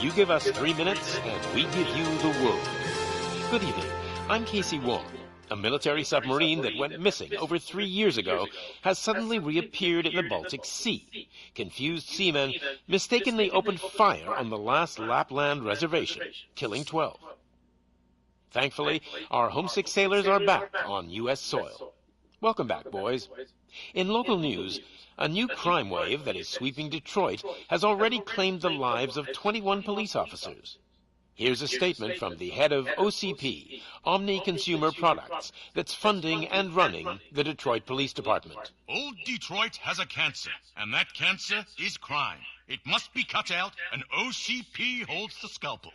You give us 3 minutes, and we give you the world. Good evening. I'm Casey Wong. A military submarine that went missing over 3 years ago has suddenly reappeared in the Baltic Sea. Confused seamen mistakenly opened fire on the last Lapland reservation, killing 12. Thankfully, our homesick sailors are back on U.S. soil. Welcome back, boys. In local news, a new crime wave that is sweeping Detroit has already claimed the lives of 21 police officers. Here's a statement from the head of OCP, Omni Consumer Products, that's funding and running the Detroit Police Department. Old Detroit has a cancer, and that cancer is crime. It must be cut out, and OCP holds the scalpel.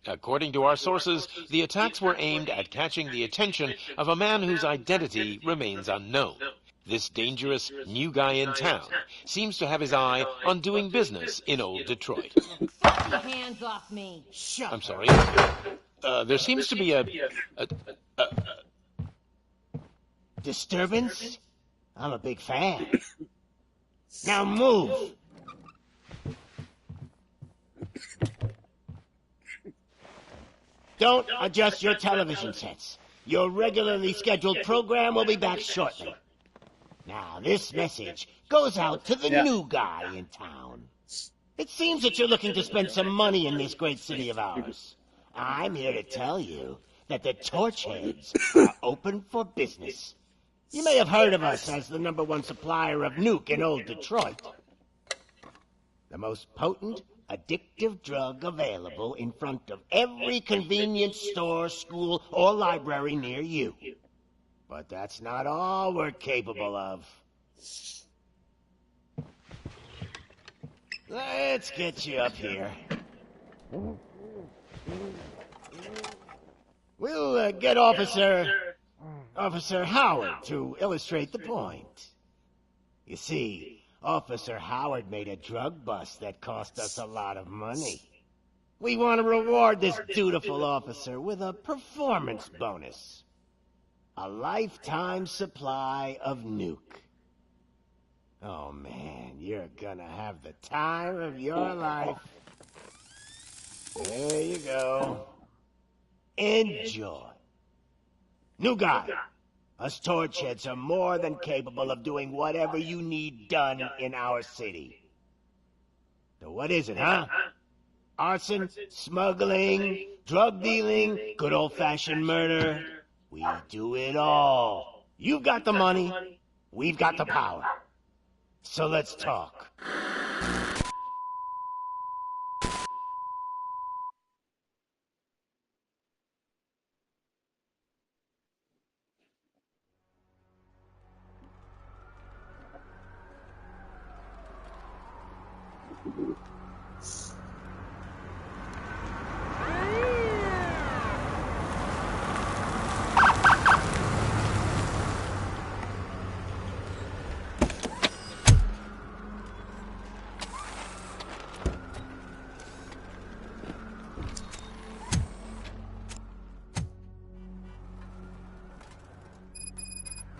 According to our sources, the attacks were aimed at catching the attention of a man whose identity remains unknown. This dangerous new guy in town seems to have his eye on doing business in old Detroit. Get your hands off me. Shut I'm sorry. There seems to be a disturbance? I'm a big fan. Now move! Don't adjust your television sets. Your regularly scheduled program will be back shortly. Now, this message goes out to the new guy in town. It seems that you're looking to spend some money in this great city of ours. I'm here to tell you that the Torchheads are open for business. You may have heard of us as the #1 supplier of nuke in old Detroit. The most potent, addictive drug available in front of every convenience store, school, or library near you. But that's not all we're capable of. Let's get you up here. We'll get Officer Howard to illustrate the point. You see, Officer Howard made a drug bust that cost us a lot of money. We want to reward this dutiful officer with a performance bonus. A lifetime supply of nuke. Oh man, you're gonna have the time of your life. There you go. Enjoy. New guy. Us Torchheads are more than capable of doing whatever you need done in our city. So what is it, huh? Arson, smuggling, drug dealing, good old-fashioned murder. We do it all. You've got the money, we've got the power. So let's talk.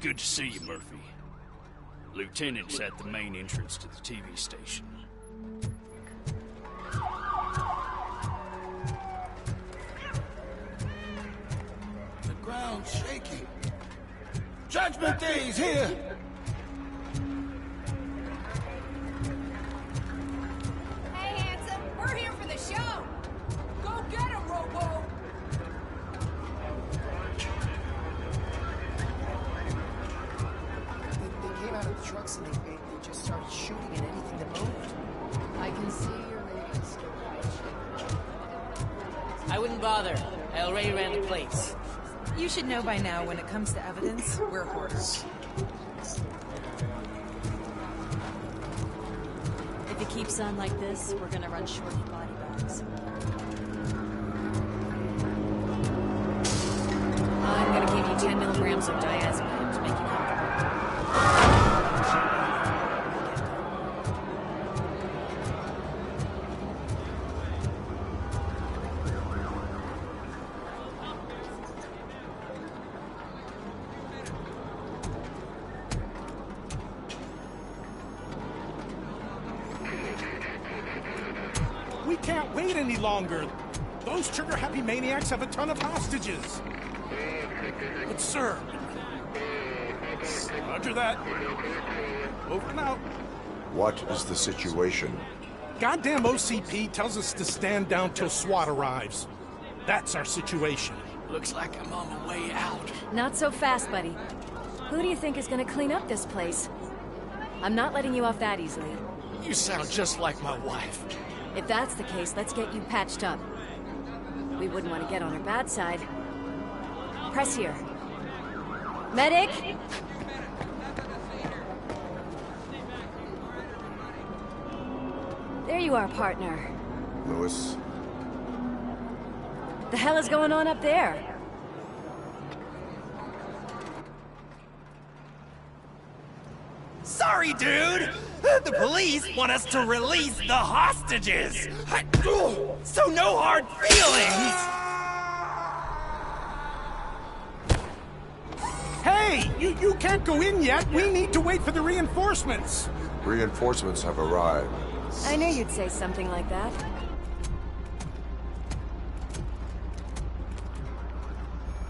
Good to see you, Murphy. Lieutenant's at the main entrance to the TV station. The ground's shaking. Judgment Day's here! Hey, handsome, we're here for the show. Go get him, Robo. They came out of the trucks and they just started shooting at anything that moved. I can see your lady's still I wouldn't bother. I already ran the place. You should know by now when it comes to evidence, we're hoarders. If it keeps on like this, we're gonna run short of body bags. I'm gonna give you 10 milligrams of diazepam to make you comfortable. We can't wait any longer. Those trigger-happy maniacs have a ton of hostages. But, sir... Roger that. Over and out. What is the situation? Goddamn OCP tells us to stand down till SWAT arrives. That's our situation. Looks like I'm on my way out. Not so fast, buddy. Who do you think is gonna clean up this place? I'm not letting you off that easily. You sound just like my wife. If that's the case, let's get you patched up. We wouldn't want to get on her bad side. Press here. Medic! There you are, partner. Lewis? The hell is going on up there? Sorry, dude! The police want us to release the hostages! So no hard feelings! Hey! You can't go in yet! We need to wait for the reinforcements! Reinforcements have arrived. I knew you'd say something like that.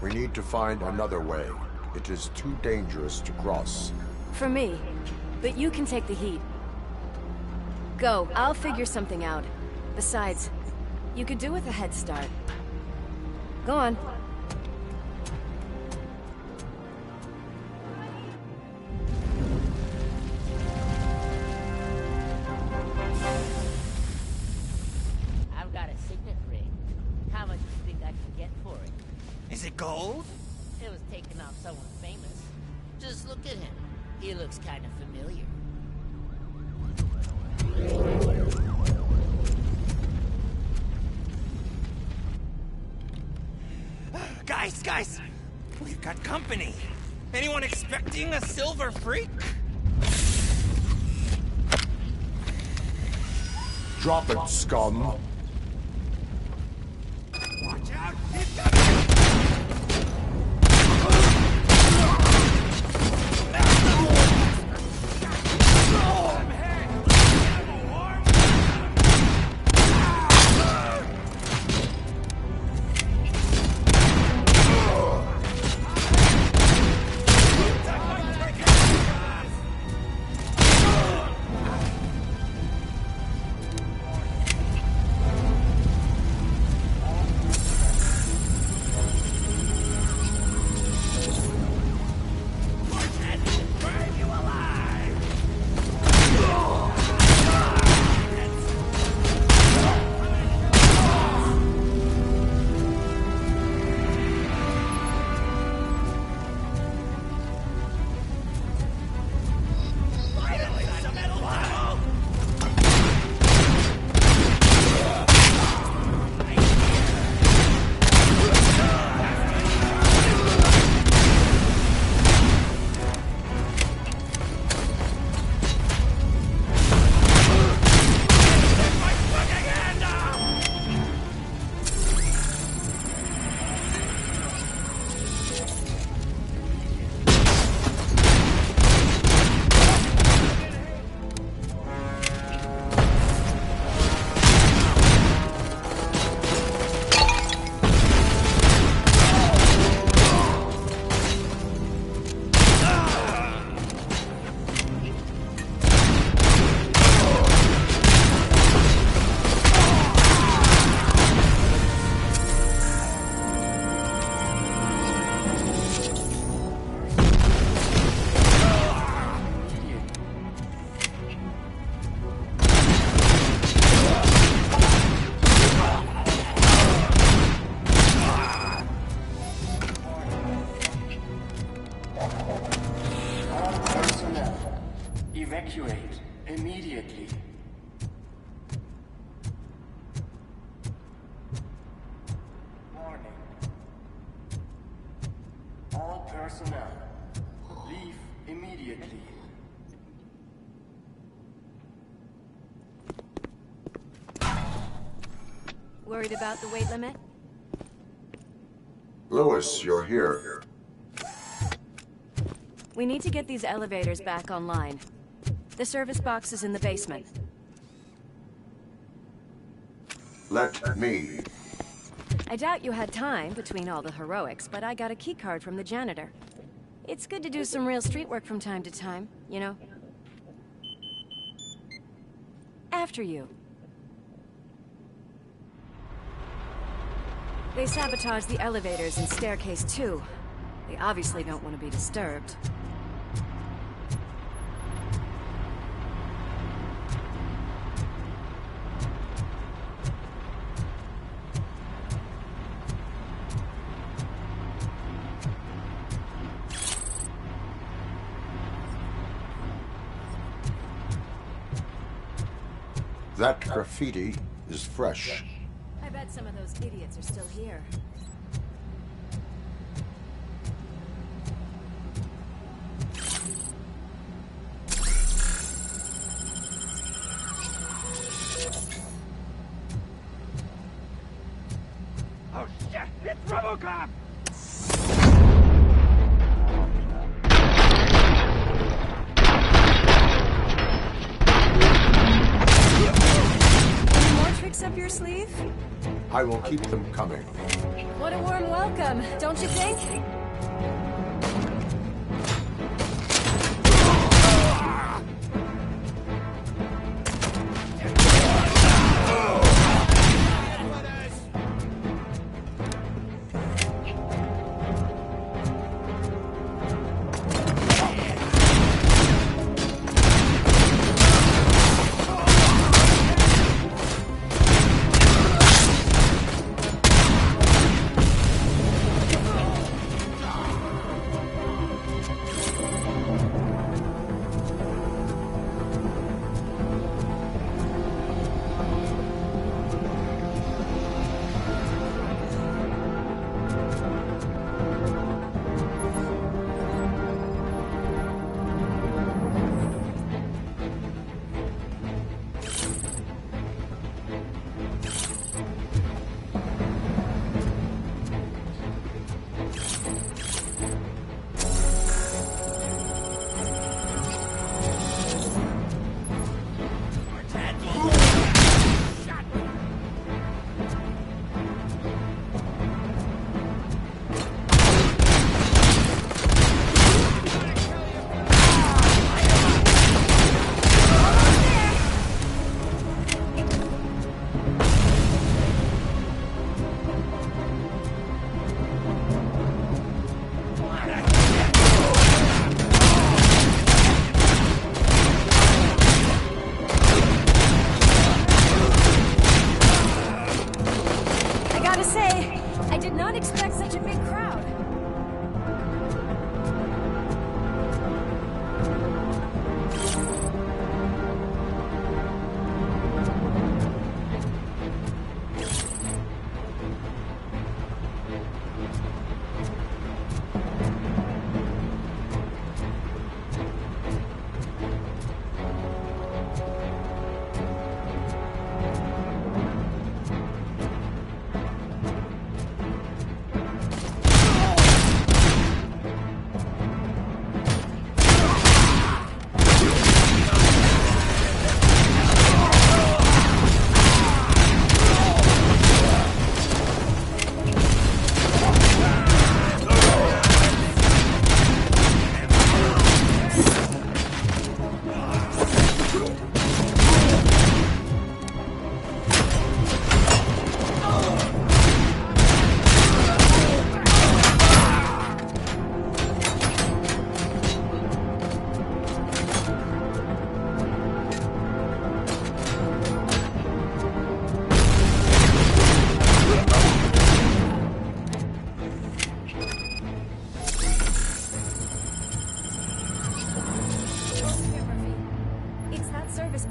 We need to find another way. It is too dangerous to cross. For me. But you can take the heat. Go, I'll figure something out. Besides, you could do with a head start. Go on. I've got a signet ring. How much do you think I can get for it? Is it gold? It was taken off someone famous. Just look at him. He looks kind of familiar. Guys! We've got company. Anyone expecting a silver freak? Drop it, scum! Watch out! He's coming! Evacuate immediately. Warning. All personnel, leave immediately. Worried about the weight limit? Lewis, you're here. We need to get these elevators back online. The service box is in the basement. Let me. I doubt you had time between all the heroics, but I got a keycard from the janitor. It's good to do some real street work from time to time, you know? After you. They sabotaged the elevators in staircase 2. They obviously don't want to be disturbed. That graffiti is fresh. I bet some of those idiots are still here. Oh shit! It's Robocop! Any more tricks up your sleeve? I will keep them coming. What a warm welcome, don't you think?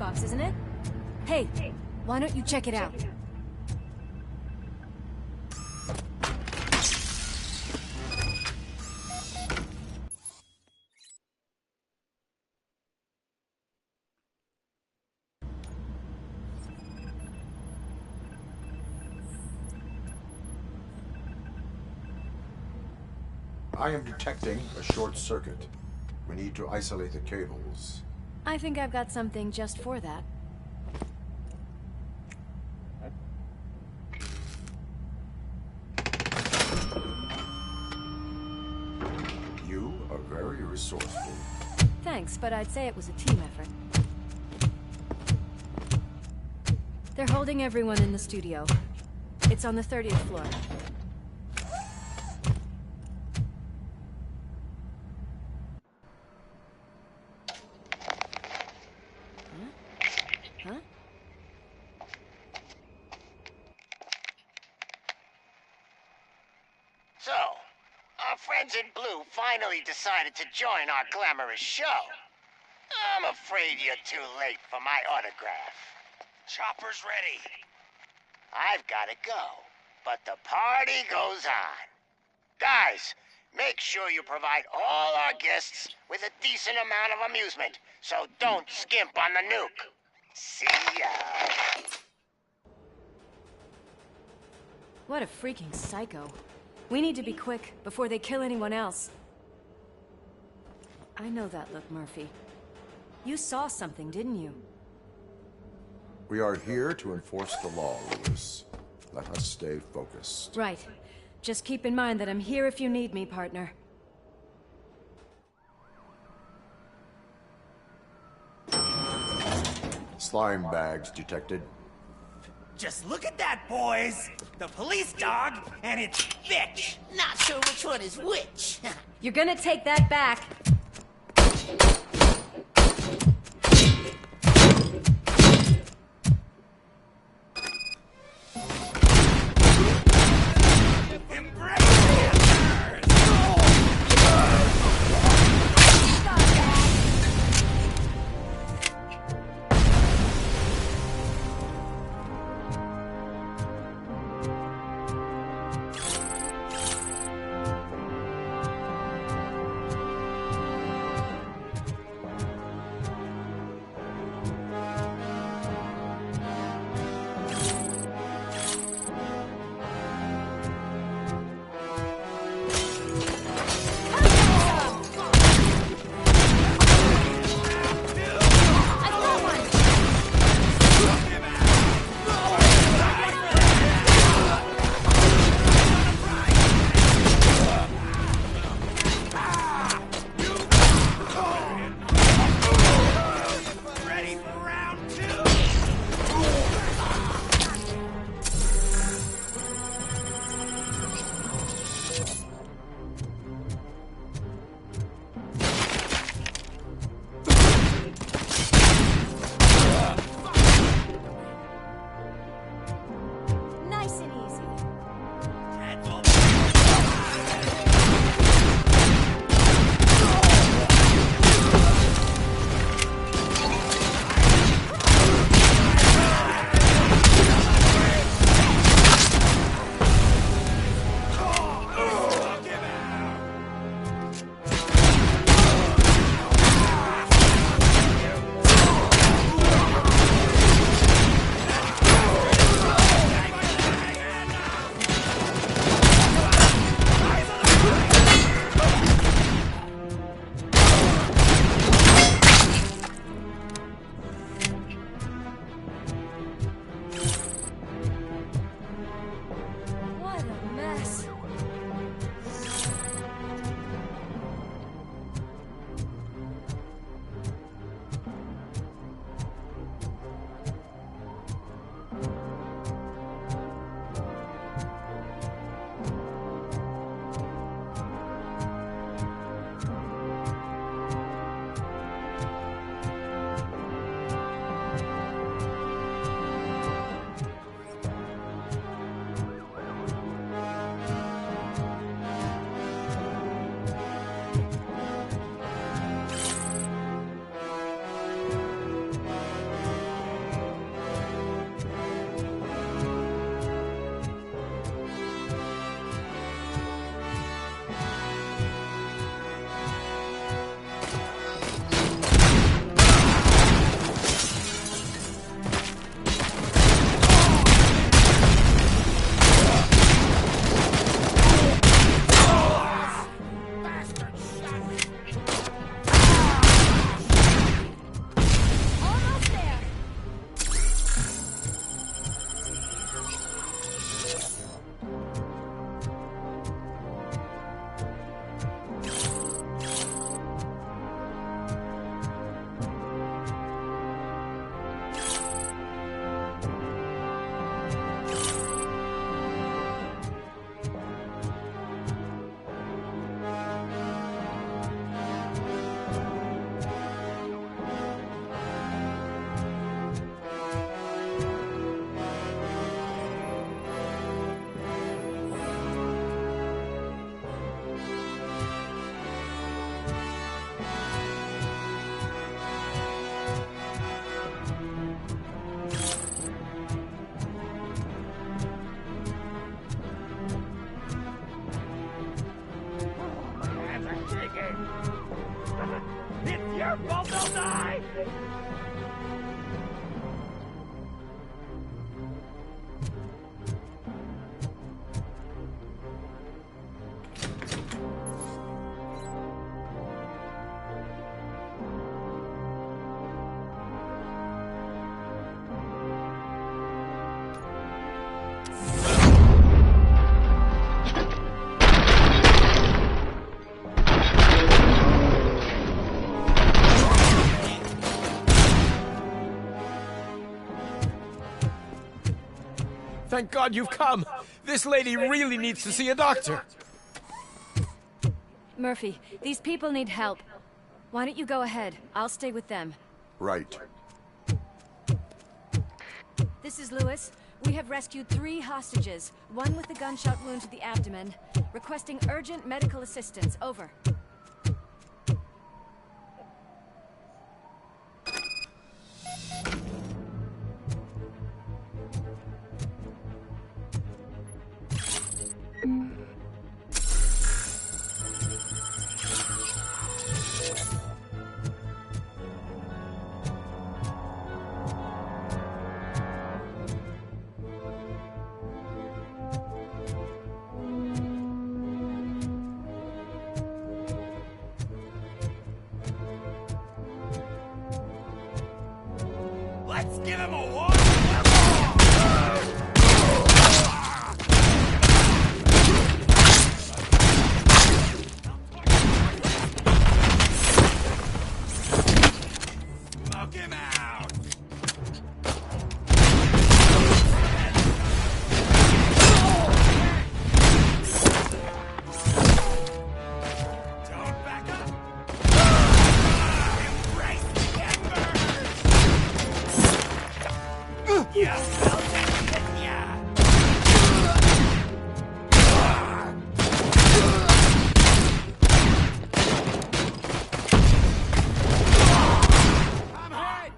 box, isn't it? Hey, why don't you check it out? I am detecting a short circuit. We need to isolate the cables. I think I've got something just for that. resourceful. Thanks, but I'd say it was a team effort. They're holding everyone in the studio. It's on the 30th floor. Huh? So, our friends in blue finally decided to join our glamorous show. I'm afraid you're too late for my autograph. Chopper's ready. I've gotta go, but the party goes on. Guys, make sure you provide all our guests with a decent amount of amusement, so don't skimp on the nuke. See ya. What a freaking psycho. We need to be quick before they kill anyone else. I know that look, Murphy. You saw something, didn't you? We are here to enforce the law, Lewis. Let us stay focused. Right. Just keep in mind that I'm here if you need me, partner. Slime bags detected. Just look at that, boys! The police dog and its bitch! Not sure which one is which. You're gonna take that back. Thank God you've come. This lady really needs to see a doctor. Murphy, these people need help. Why don't you go ahead? I'll stay with them. Right. This is Lewis. We have rescued 3 hostages, one with a gunshot wound to the abdomen, requesting urgent medical assistance. Over. Let's give him a war! Smoke him out! Don't back up! Embrace the embers! Yes, I'll take it, yeah! I'm hurt!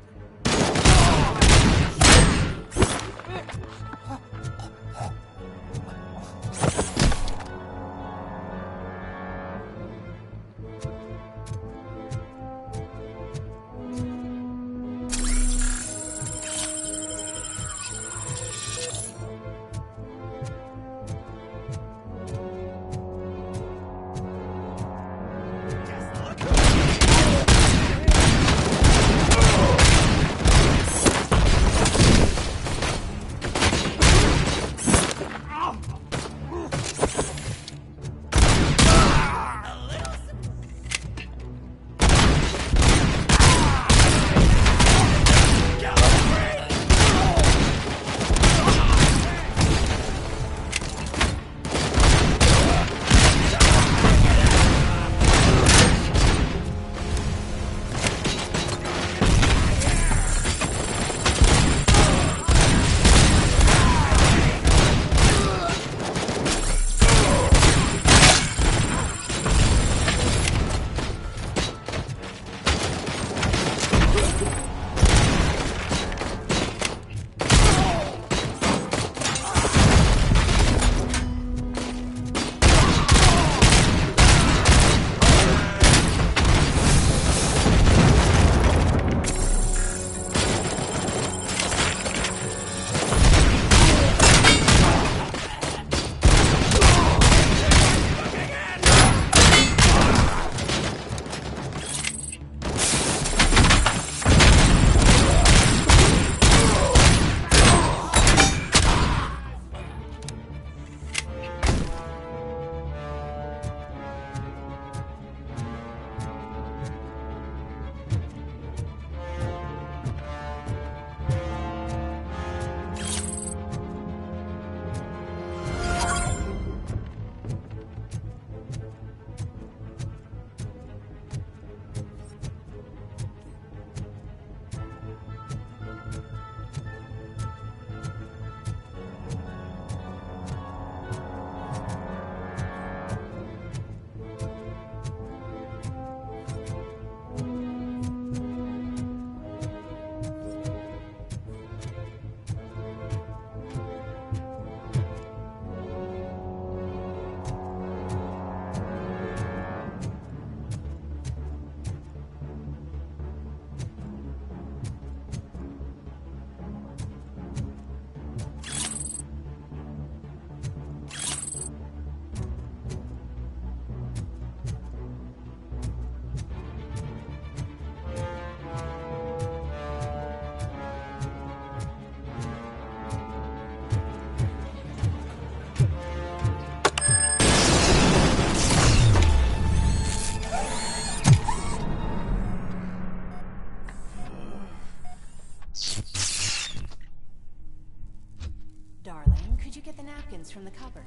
you get the napkins from the cupboard?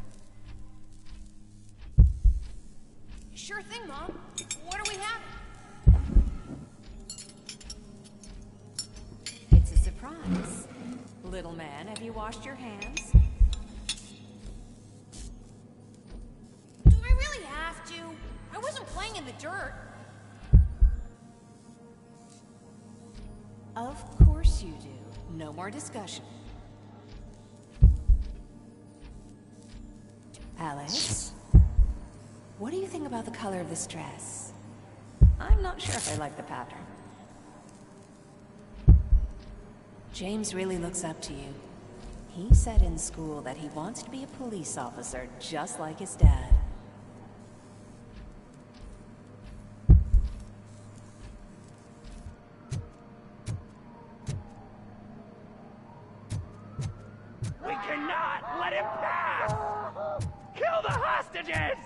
Sure thing, Mom. What do we have? It's a surprise. Little man, have you washed your hands? Do I really have to? I wasn't playing in the dirt. Of course you do. No more discussion. Alex? What do you think about the color of this dress? I'm not sure if I like the pattern. James really looks up to you. He said in school that he wants to be a police officer, just like his dad. We cannot let him pass! Kill the hostages!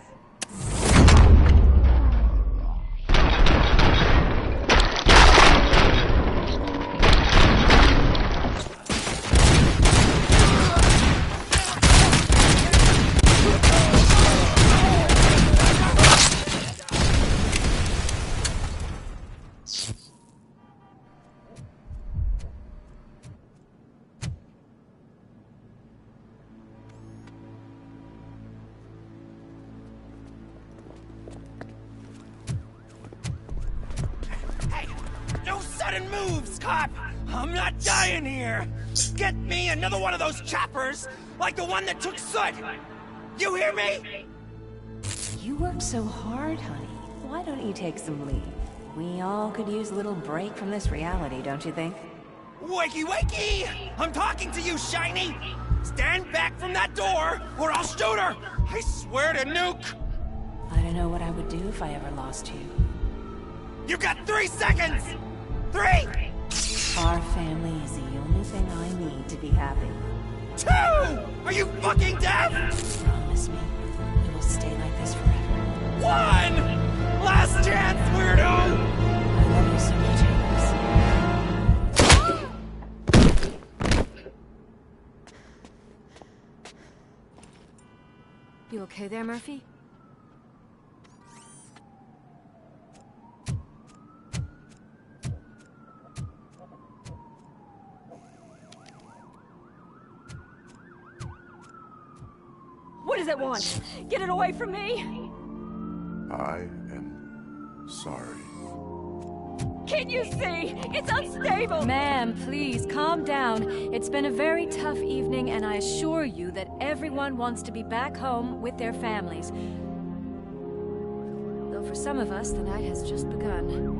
Sudden moves, cop! I'm not dying here! Get me another one of those choppers, like the one that took Soot! You hear me? You work so hard, honey. Why don't you take some leave? We all could use a little break from this reality, don't you think? Wakey, wakey! I'm talking to you, Shiny! Stand back from that door, or I'll shoot her! I swear to nuke! I don't know what I would do if I ever lost you. You got 3 seconds! 3! Our family is the only thing I need to be happy. 2! Are you fucking deaf? Promise me, we will stay like this forever. 1! Last chance, weirdo! I love you so much, Alex. You okay there, Murphy? What does it want? Get it away from me! I am sorry. Can't you see? It's unstable! Ma'am, please, calm down. It's been a very tough evening, and I assure you that everyone wants to be back home with their families. Though for some of us, the night has just begun.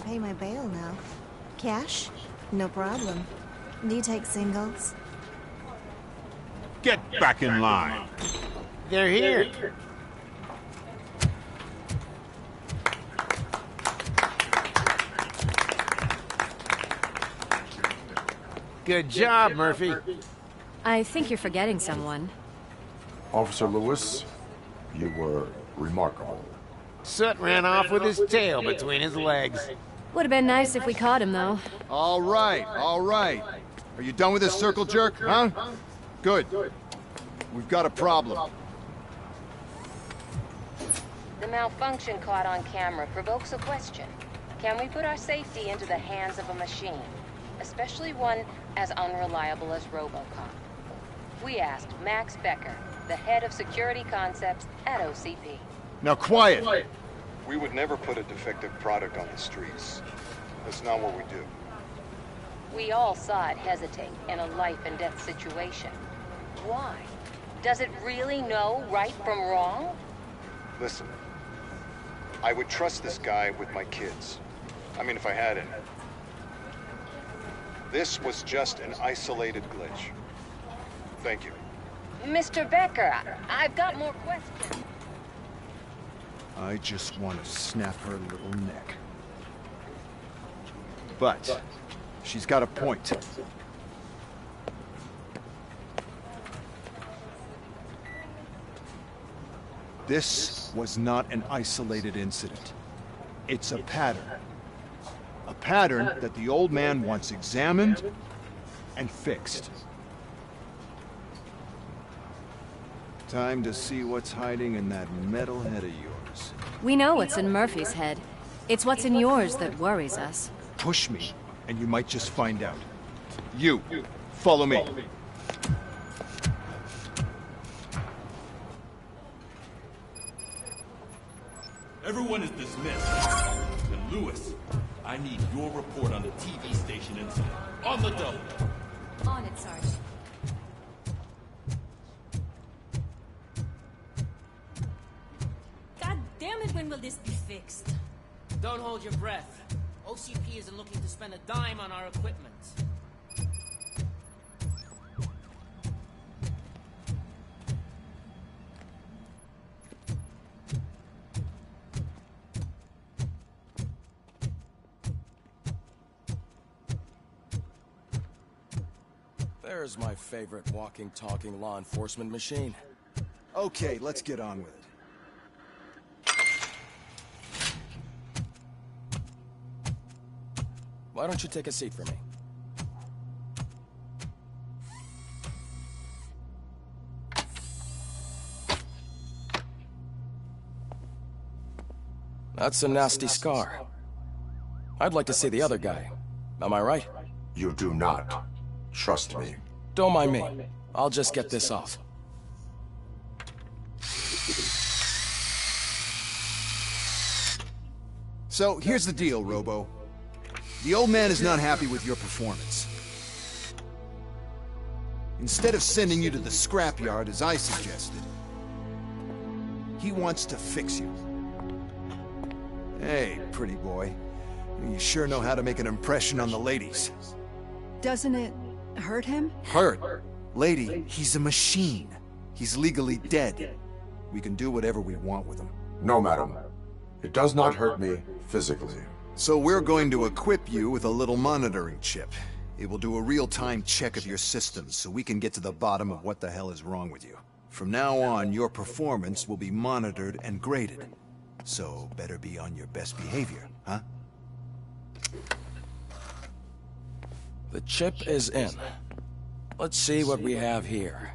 Pay my bail now. Cash? No problem. Do you take singles? Get back in line. They're here. Good job, Murphy. I think you're forgetting someone. Officer Lewis, you were remarkable. Soot ran off with his tail between his legs. Would have been nice if we caught him, though. All right, all right. Are you done with this circle jerk, huh? Good. We've got a problem. The malfunction caught on camera provokes a question. Can we put our safety into the hands of a machine? Especially one as unreliable as Robocop. We asked Max Becker, the head of security concepts at OCP. Now quiet! We would never put a defective product on the streets. That's not what we do. We all saw it hesitate in a life and death situation. Why? Does it really know right from wrong? Listen, I would trust this guy with my kids. I mean, if I had any. This was just an isolated glitch. Thank you. Mr. Becker, I've got more questions. I just want to snap her little neck. But she's got a point. This was not an isolated incident. It's a pattern. A pattern that the old man wants examined and fixed. Time to see what's hiding in that metal head of yours. We know what's in Murphy's head. It's what's in yours that worries us. Push me, and you might just find out. You, follow me. Everyone is dismissed. And Lewis, I need your report on the TV station incident. On the double. On it, Sarge. God damn it, when will this be fixed? Don't hold your breath. OCP isn't looking to spend a dime on our equipment. There's my favorite walking, talking law enforcement machine. Okay, let's get on with it. Why don't you take a seat for me? That's a nasty scar. I'd like to see the other guy. Am I right? You do not. Trust me. Don't mind me. I'll just get this off. So, here's the deal, Robo. The old man is not happy with your performance. Instead of sending you to the scrapyard as I suggested, he wants to fix you. Hey, pretty boy. You sure know how to make an impression on the ladies. Doesn't it hurt him? Hurt? Lady, he's a machine. He's legally dead. We can do whatever we want with him. No, madam. It does not hurt me physically. So we're going to equip you with a little monitoring chip. It will do a real-time check of your systems so we can get to the bottom of what the hell is wrong with you. From now on, your performance will be monitored and graded. So better be on your best behavior, huh? The chip is in. Let's see what we have here.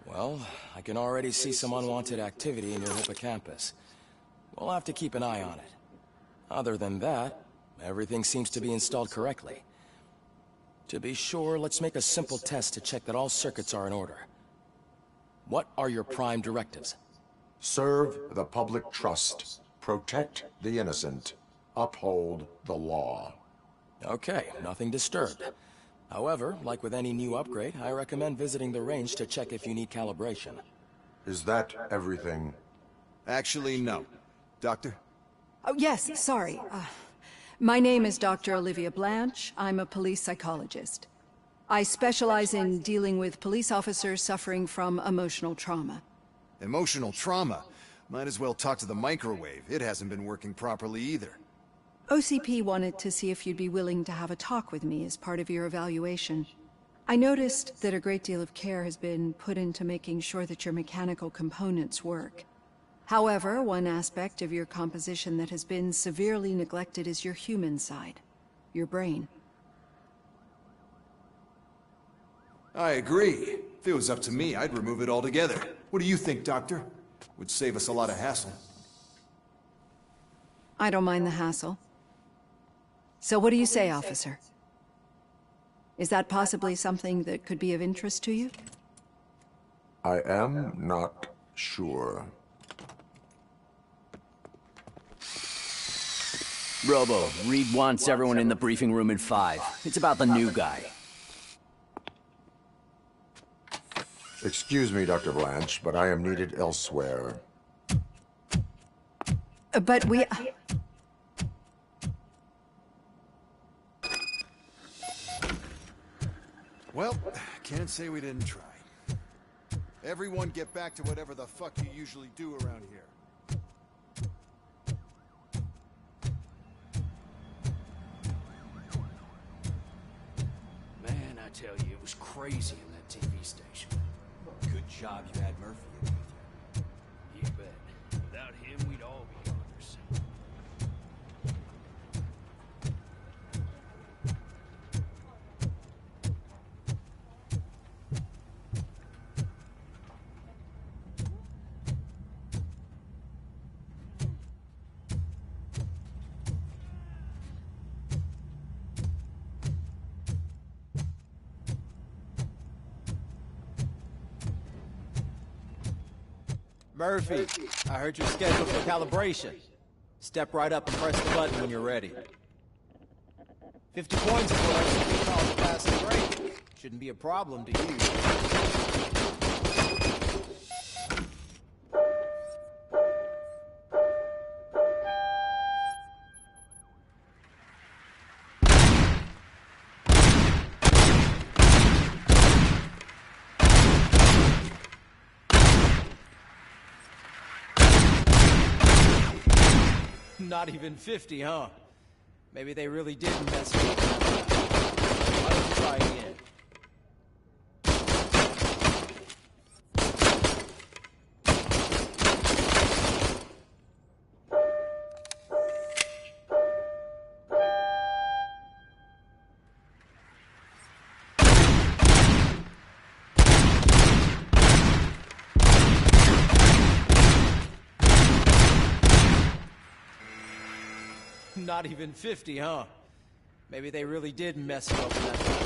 Well, I can already see some unwanted activity in your hippocampus. We'll have to keep an eye on it. Other than that, everything seems to be installed correctly. To be sure, let's make a simple test to check that all circuits are in order. What are your prime directives? Serve the public trust. Protect the innocent. Uphold the law. Okay, nothing disturbed. However, like with any new upgrade, I recommend visiting the range to check if you need calibration. Is that everything? Actually, no. Doctor? Oh, yes, sorry. My name is Dr. Olivia Blanche. I'm a police psychologist. I specialize in dealing with police officers suffering from emotional trauma. Emotional trauma? Might as well talk to the microwave. It hasn't been working properly either. OCP wanted to see if you'd be willing to have a talk with me as part of your evaluation. I noticed that a great deal of care has been put into making sure that your mechanical components work. However, one aspect of your composition that has been severely neglected is your human side, your brain. I agree. If it was up to me, I'd remove it altogether. What do you think, Doctor? Would save us a lot of hassle. I don't mind the hassle. So what do you say, officer? Is that possibly something that could be of interest to you? I am not sure. Robo, Reed wants everyone in the briefing room at 5. It's about the new guy. Excuse me, Dr. Blanche, but I am needed elsewhere. But we... Well, can't say we didn't try. Everyone get back to whatever the fuck you usually do around here. Man, I tell you, it was crazy in that TV station. Good job you had Murphy in with you. You bet. Without him, we'd all be honors. Murphy, I heard you're scheduled for calibration. Step right up and press the button when you're ready. 50 points is what OCP calls a passing grade. Shouldn't be a problem to you. Not even 50, huh? Maybe they really did mess with you. Why don't you try again? Not even 50, huh? Maybe they really did mess you up in that time.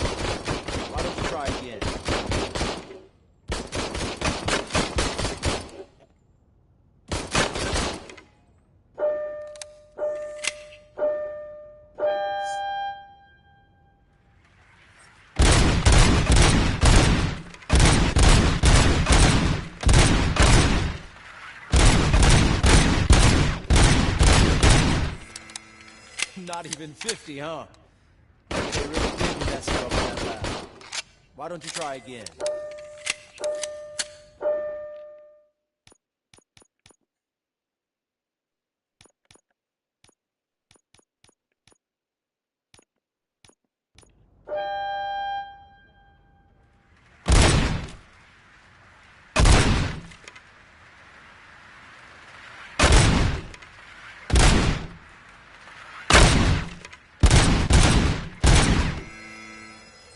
Why don't you try again? Not even 50, huh? Maybe they really did mess you up in that lab. Why don't you try again?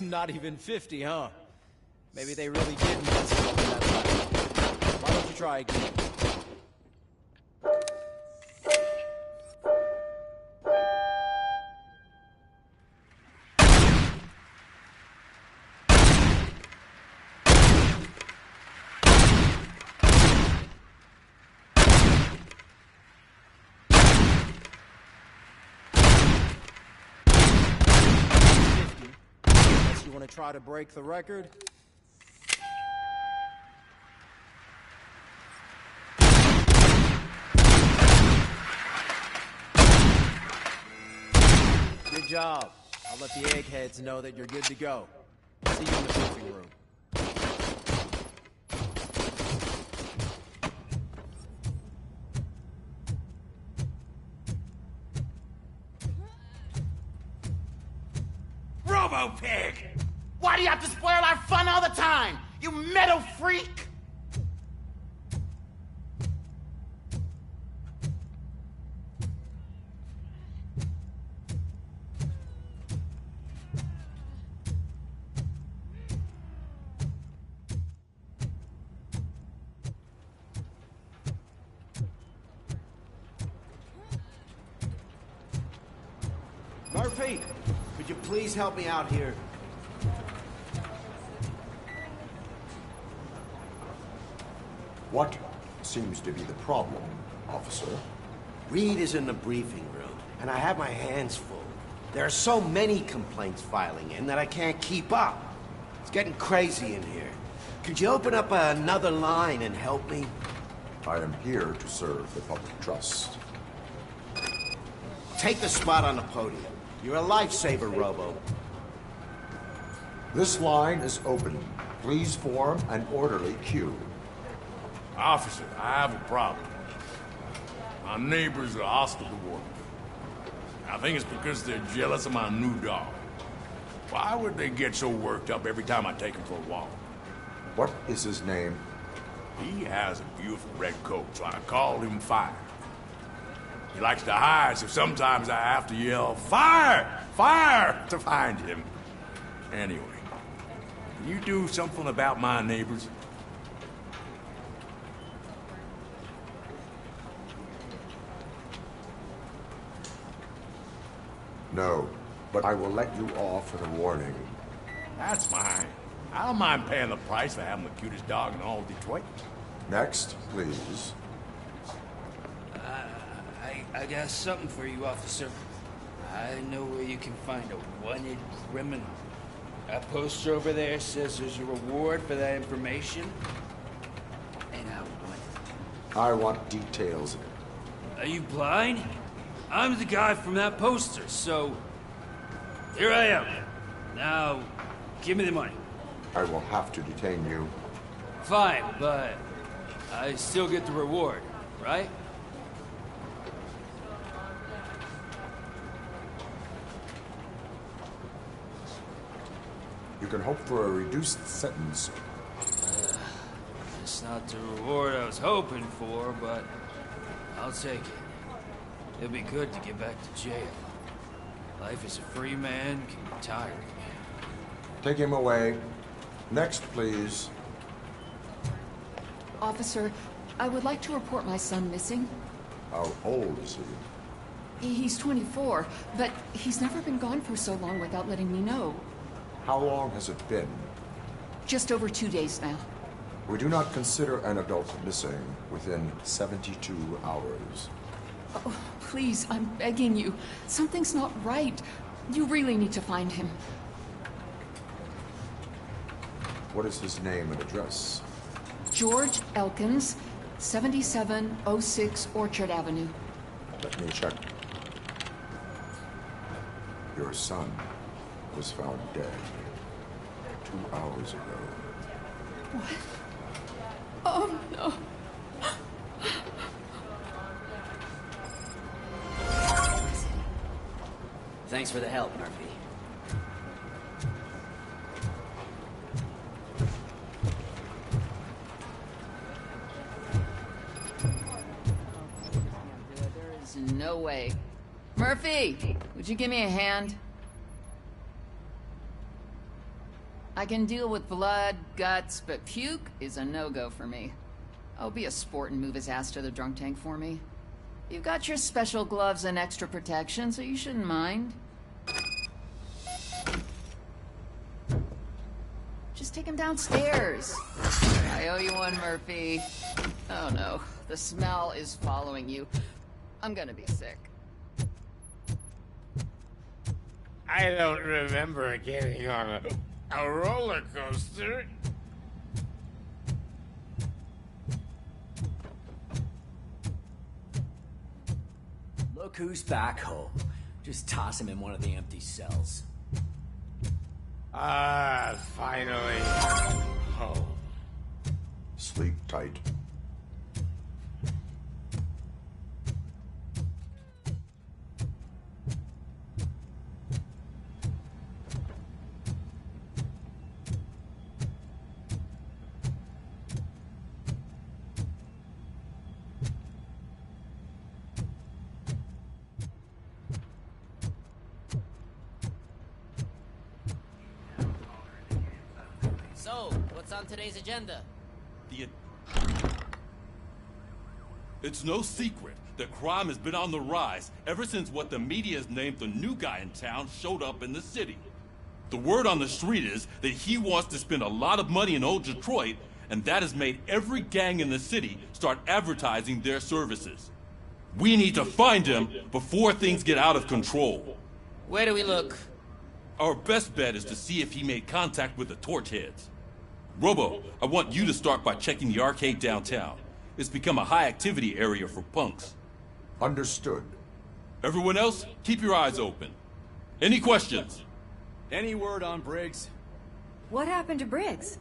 Not even 50, huh? Maybe they really did mess you up in that lab. Why don't you try again? want to try to break the record? Good job. I'll let the eggheads know that you're good to go. See you in the briefing room. Robo-Pig! Why do you have to spoil our fun all the time? You metal freak! Murphy, could you please help me out here? What seems to be the problem, officer? Reed is in the briefing room, and I have my hands full. There are so many complaints filing in that I can't keep up. It's getting crazy in here. Could you open up another line and help me? I am here to serve the public trust. Take the spot on the podium. You're a lifesaver, Robo. This line is open. Please form an orderly queue. Officer, I have a problem. My neighbors are hostile to work. I think it's because they're jealous of my new dog. Why would they get so worked up every time I take him for a walk? What is his name? He has a beautiful red coat, so I call him Fire. He likes to hide, so sometimes I have to yell, "Fire! Fire!" to find him. Anyway, can you do something about my neighbors? No, but I will let you off with a warning. That's mine. I don't mind paying the price for having the cutest dog in all of Detroit. Next, please. I got something for you, officer. I know where you can find a wanted criminal. That poster over there says there's a reward for that information. And I want details. Are you blind? I'm the guy from that poster, so... Here I am. Now, give me the money. I will have to detain you. Fine, but I still get the reward, right? You can hope for a reduced sentence. It's not the reward I was hoping for, but I'll take it. It'll be good to get back to jail. Life as a free man can be tiring. Take him away. Next, please. Officer, I would like to report my son missing. How old is he? He's 24, but he's never been gone for so long without letting me know. How long has it been? Just over 2 days now. We do not consider an adult missing within 72 hours. Oh, please, I'm begging you. Something's not right. You really need to find him. What is his name and address? George Elkins, 7706 Orchard Avenue. Let me check. Your son was found dead 2 hours ago. What? Oh, no. Thanks for the help, Murphy. There is no way. Murphy, would you give me a hand? I can deal with blood, guts, but puke is a no-go for me. I'll be a sport and move his ass to the drunk tank for me. You've got your special gloves and extra protection, so you shouldn't mind. Just take him downstairs. I owe you one, Murphy. Oh no, the smell is following you. I'm gonna be sick. I don't remember getting on A roller coaster? Look who's back home. Just toss him in one of the empty cells. Ah, finally. Home. Sleep tight. So, what's on today's agenda? It's no secret that crime has been on the rise ever since what the media has named the new guy in town showed up in the city. The word on the street is that he wants to spend a lot of money in old Detroit, and that has made every gang in the city start advertising their services. We need to find him before things get out of control. Where do we look? Our best bet is to see if he made contact with the Torchheads. Robo, I want you to start by checking the arcade downtown. It's become a high-activity area for punks. Understood. Everyone else, keep your eyes open. Any questions? Any word on Briggs? What happened to Briggs?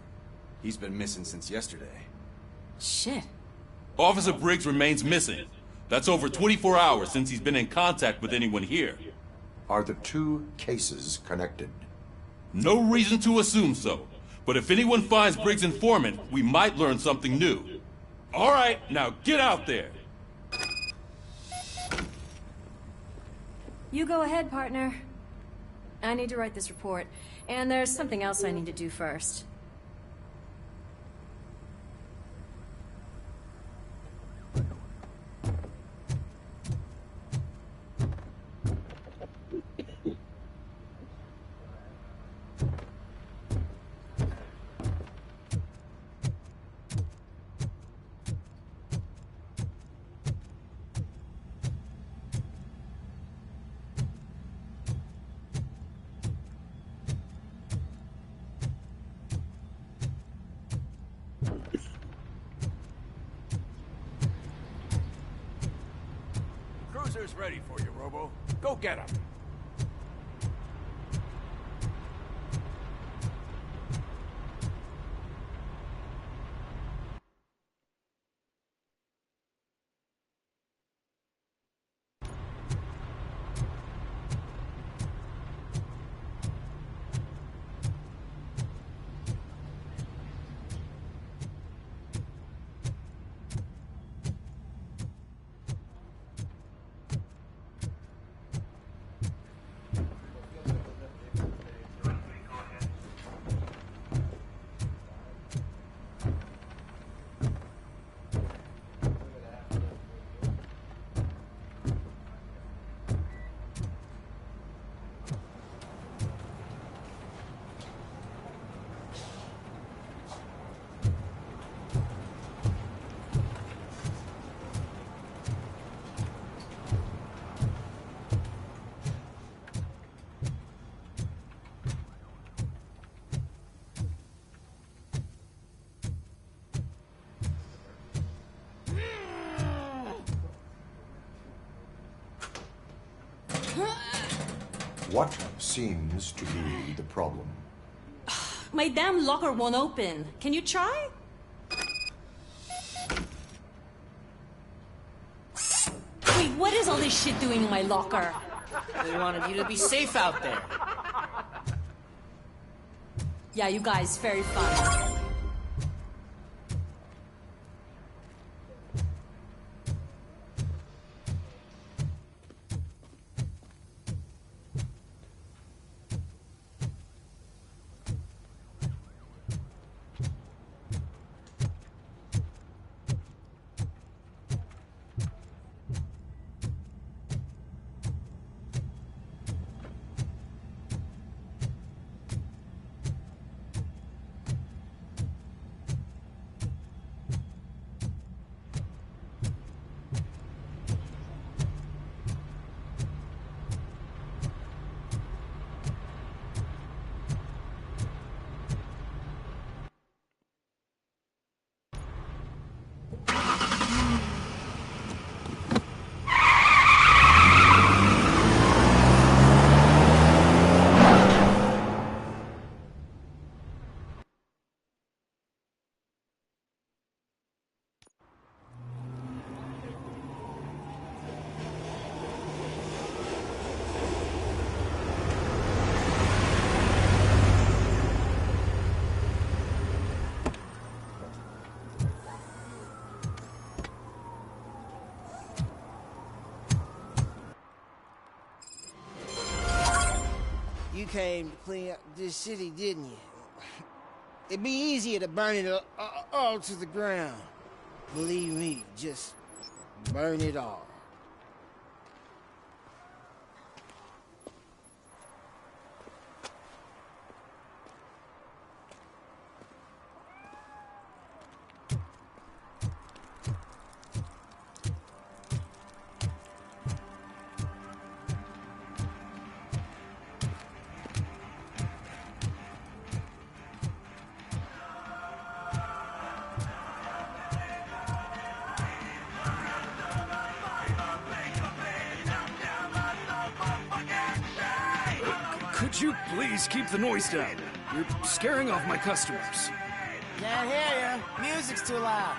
He's been missing since yesterday. Shit. Officer Briggs remains missing. That's over 24 hours since he's been in contact with anyone here. Are the two cases connected? No reason to assume so. But if anyone finds Briggs' informant, we might learn something new. All right, now get out there. You go ahead, partner. I need to write this report, and there's something else I need to do first. Cruiser's ready for you, Robo. Go get him. What seems to be the problem? My damn locker won't open. Can you try? Wait, what is all this shit doing in my locker? They wanted you to be safe out there. Yeah, you guys, very fun. came to clean up this city, didn't you? It'd be easier to burn it all to the ground. Believe me, just burn it all. Could you please keep the noise down? You're scaring off my customers. Can't hear you. Music's too loud.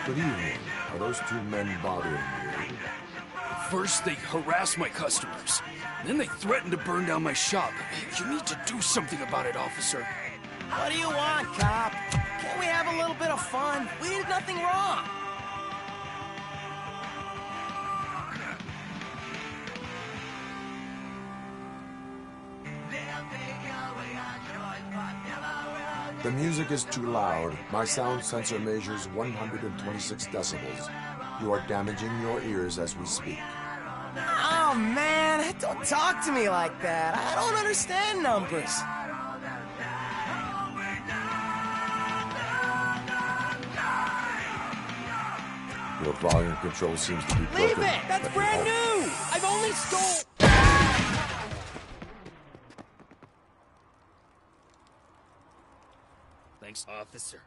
Good evening. Are those two men bothering you? First, they harass my customers. Then they threaten to burn down my shop. You need to do something about it, officer. What do you want, cop? Can't we have a little bit of fun? We did nothing wrong. The music is too loud. My sound sensor measures 126 decibels. You are damaging your ears as we speak. Oh, man, don't talk to me like that. I don't understand numbers. Your volume control seems to be broken. Leave it! That's brand new! I've only stole... Thanks, officer.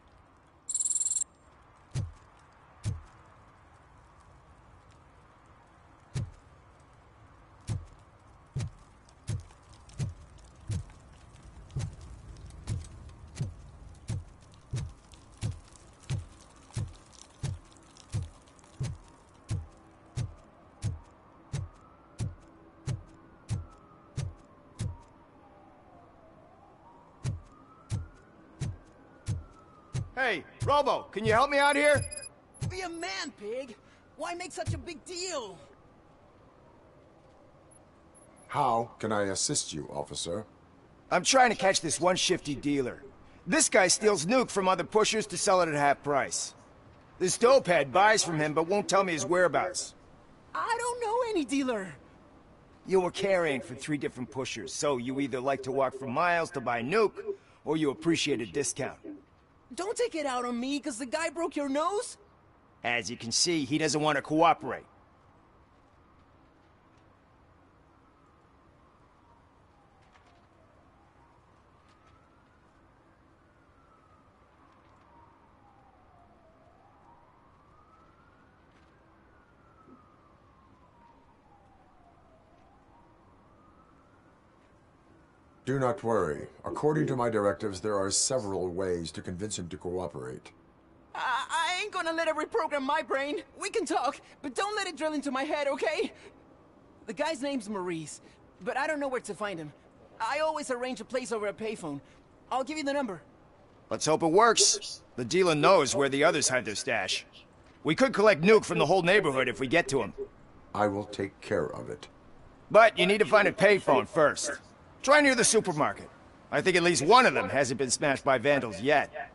Hey, Robo, can you help me out here? Be a man, pig. Why make such a big deal? How can I assist you, officer? I'm trying to catch this one shifty dealer. This guy steals nuke from other pushers to sell it at half price. This dopehead buys from him but won't tell me his whereabouts. I don't know any dealer. You were carrying for 3 different pushers, so you either like to walk for miles to buy nuke, or you appreciate a discount. Don't take it out on me, because the guy broke your nose? As you can see, he doesn't want to cooperate. Do not worry. According to my directives, there are several ways to convince him to cooperate. I ain't gonna let it reprogram my brain. We can talk, but don't let it drill into my head, okay? The guy's name's Maurice, but I don't know where to find him. I always arrange a place over a payphone. I'll give you the number. Let's hope it works. The dealer knows where the others hide their stash. We could collect nuke from the whole neighborhood if we get to him. I will take care of it. But you need to find a payphone first. Try near the supermarket. I think at least one of them hasn't been smashed by vandals yet.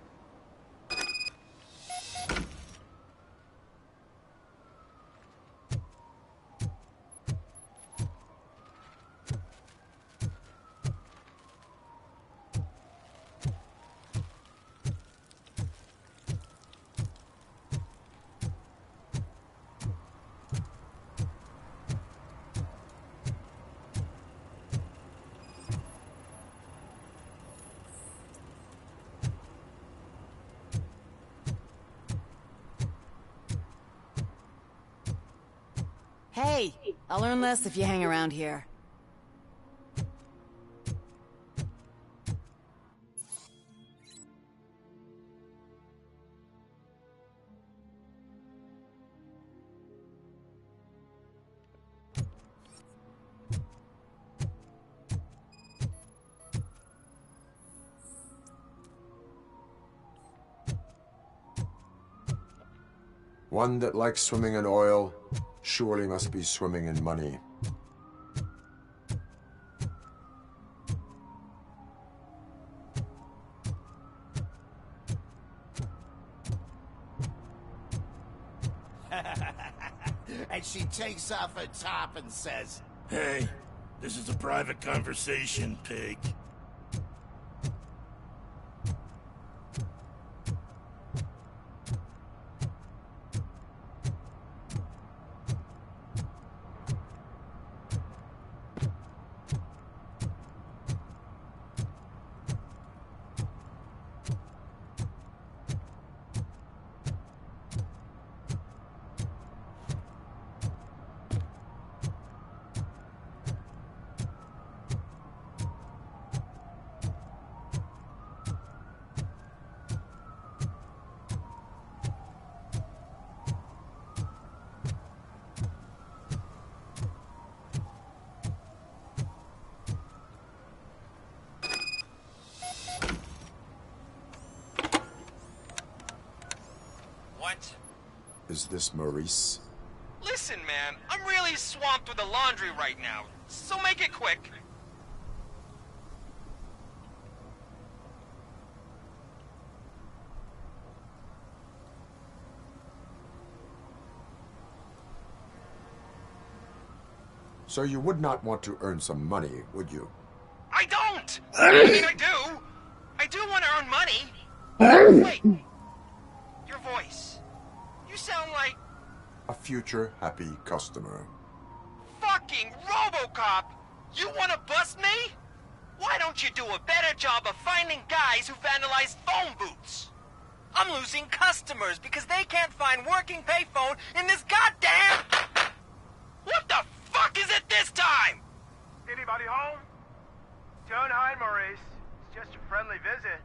Hey, I'll learn less if you hang around here. One that likes swimming in oil, Surely must be swimming in money. And she takes off her top and says, Hey, this is a private conversation, pig. What? Is this Maurice? Listen, man, I'm really swamped with the laundry right now, so make it quick. So you would not want to earn some money, would you? I don't! I mean, I do! I do want to earn money! Wait! Your voice. You sound like... A future happy customer. fucking Robocop! You want to bust me? Why don't you do a better job of finding guys who vandalize phone booths? I'm losing customers because they can't find working payphone in this goddamn... What the fuck is it this time? Anybody home? Don't hide, Maurice. It's just a friendly visit.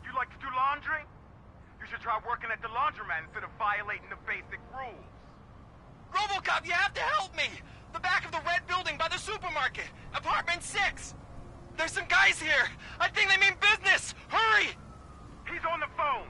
You like to do laundry? You should try working at the laundromat instead of violating the basic rules. Robocop, you have to help me! The back of the red building by the supermarket. Apartment 6. There's some guys here. I think they mean business. Hurry! He's on the phone.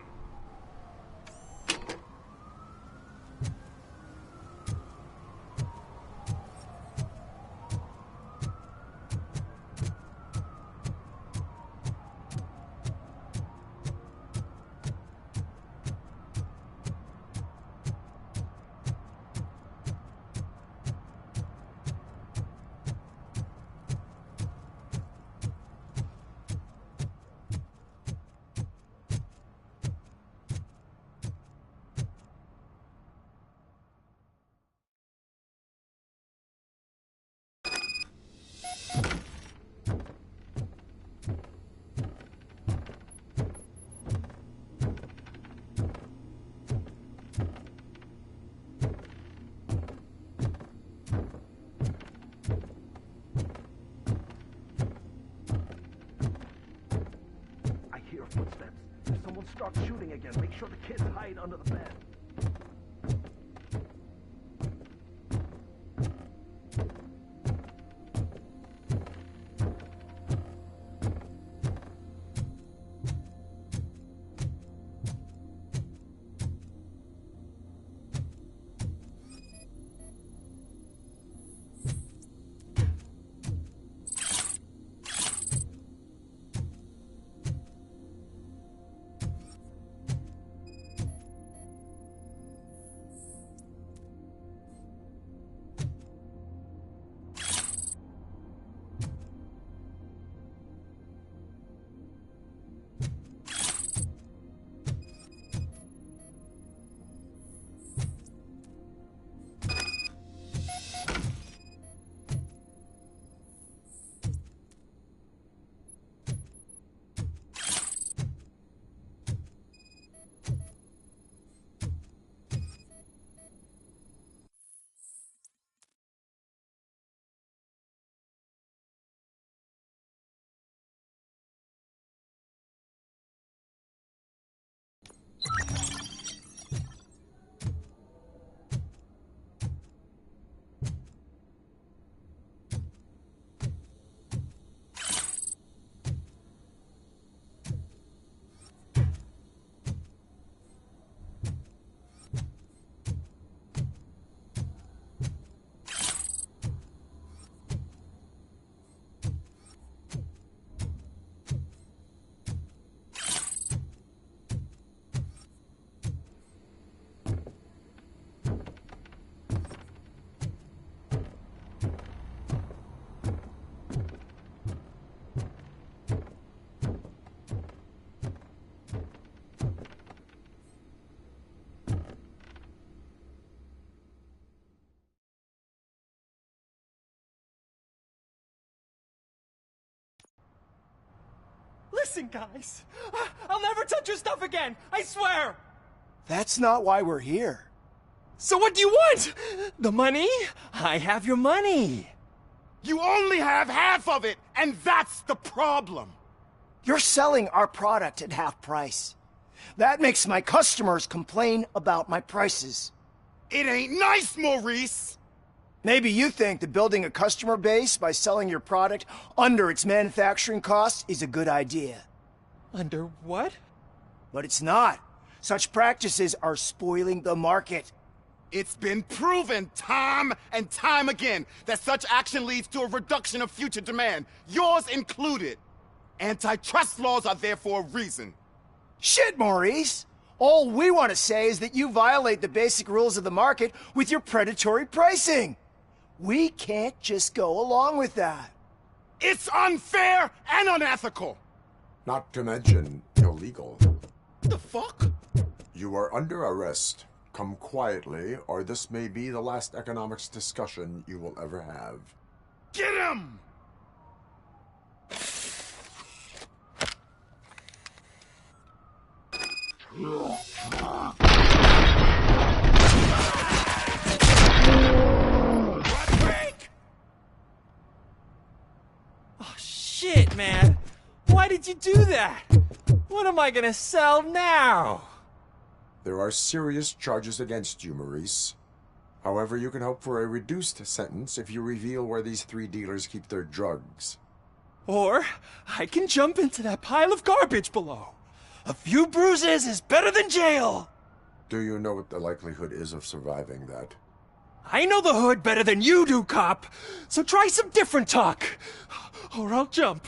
Footsteps. If someone starts shooting again, make sure the kids hide under the bed. Listen, guys. I'll never touch your stuff again. I swear. That's not why we're here. So what do you want? The money? I have your money. You only have half of it, and that's the problem. You're selling our product at half price. That makes my customers complain about my prices. It ain't nice, Maurice! Maybe you think that building a customer base by selling your product under its manufacturing costs is a good idea. Under what? But it's not. Such practices are spoiling the market. It's been proven time and time again that such action leads to a reduction of future demand, yours included. Antitrust laws are there for a reason. Shit, Maurice! All we want to say is that you violate the basic rules of the market with your predatory pricing. We can't just go along with that. It's unfair and unethical! Not to mention illegal. The fuck? You are under arrest. Come quietly, or this may be the last economics discussion you will ever have. Get him! Oh, shit, man. Why did you do that? What am I gonna sell now? There are serious charges against you, Maurice. However, you can hope for a reduced sentence if you reveal where these 3 dealers keep their drugs. Or I can jump into that pile of garbage below. A few bruises is better than jail. Do you know what the likelihood is of surviving that? I know the hood better than you do, cop. So try some different talk, or I'll jump.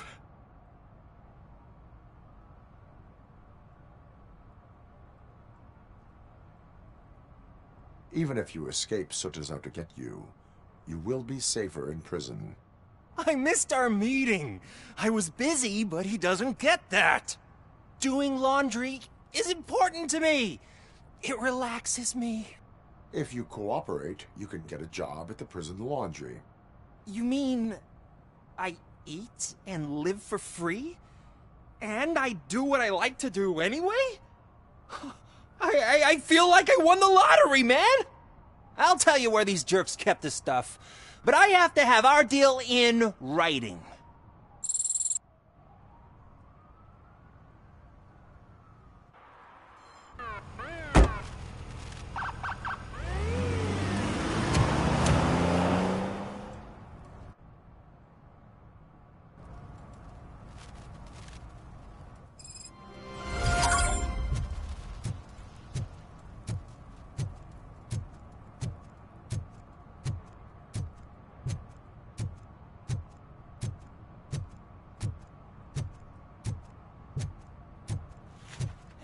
Even if you escape Soot is out to get you, you will be safer in prison. I missed our meeting. I was busy, but he doesn't get that. Doing laundry is important to me. It relaxes me. If you cooperate, you can get a job at the prison laundry. You mean I eat and live for free? And I do what I like to do anyway? I feel like I won the lottery, man! I'll tell you where these jerks kept the stuff, but I have to have our deal in writing.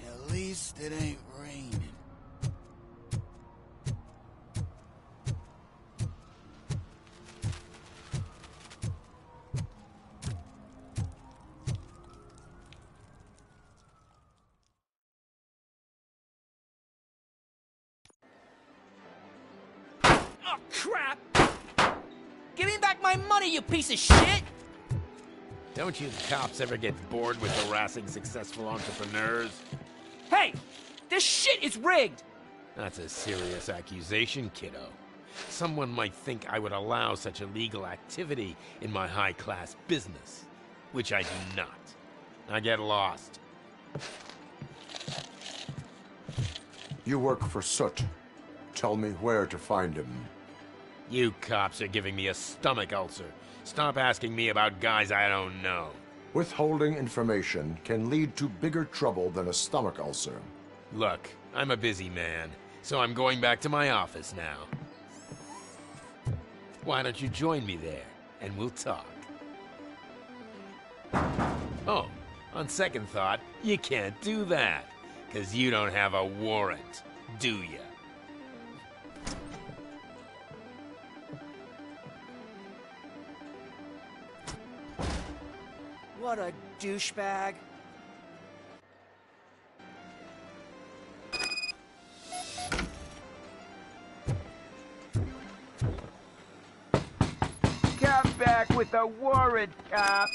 At least it ain't raining. Oh, crap! Give me back my money, you piece of shit! Don't you cops ever get bored with harassing successful entrepreneurs? Hey! This shit is rigged! That's a serious accusation, kiddo. Someone might think I would allow such illegal activity in my high-class business, which I do not. Now get lost. You work for Soot. Tell me where to find him. You cops are giving me a stomach ulcer. Stop asking me about guys I don't know. Withholding information can lead to bigger trouble than a stomach ulcer. Look, I'm a busy man, so I'm going back to my office now. Why don't you join me there, and we'll talk. Oh, on second thought, you can't do that, 'cause you don't have a warrant, do ya? What a douchebag. Come back with a warrant, cop.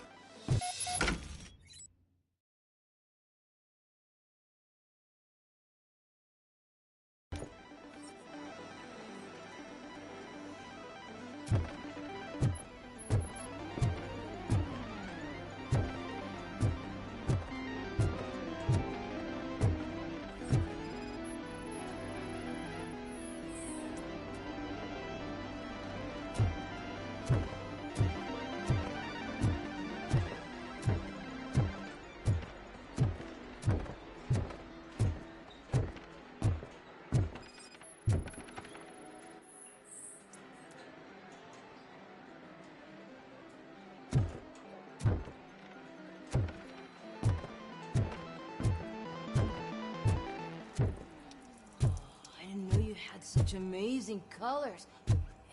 got such amazing colors.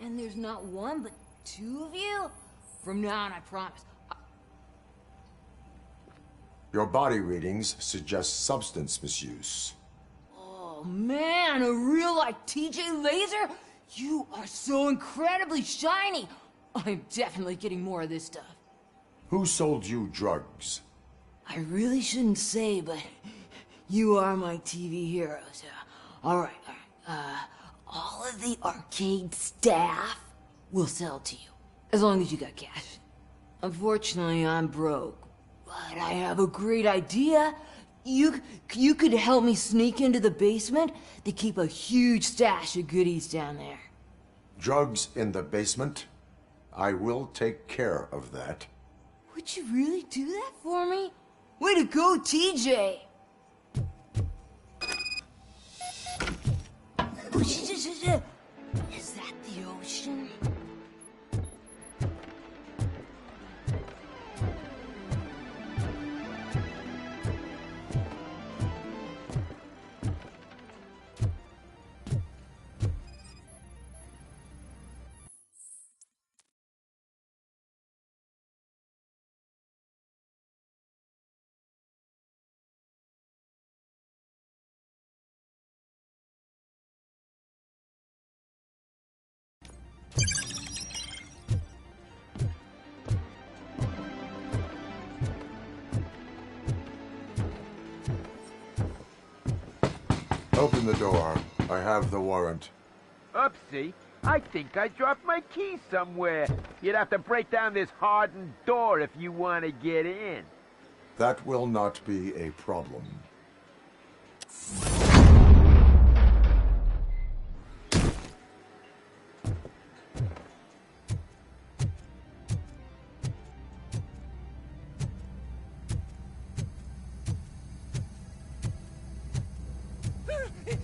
And there's not one, but two of you? From now on, I promise. Your body readings suggest substance misuse. Oh man, a real like TJ Laser? You are so incredibly shiny. I'm definitely getting more of this stuff. Who sold you drugs? I really shouldn't say, but you are my TV heroes. All right. All of the arcade staff will sell to you, as long as you got cash. Unfortunately, I'm broke, but I have a great idea. You could help me sneak into the basement. They keep a huge stash of goodies down there. Drugs in the basement? I will take care of that. Would you really do that for me? Way to go, TJ! Is that the ocean? Open the door. I have the warrant. Oopsie. I think I dropped my key somewhere. You'd have to break down this hardened door if you want to get in. That will not be a problem.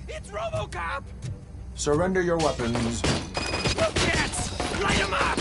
It's Robocop! Surrender your weapons. You cats! Light 'em up!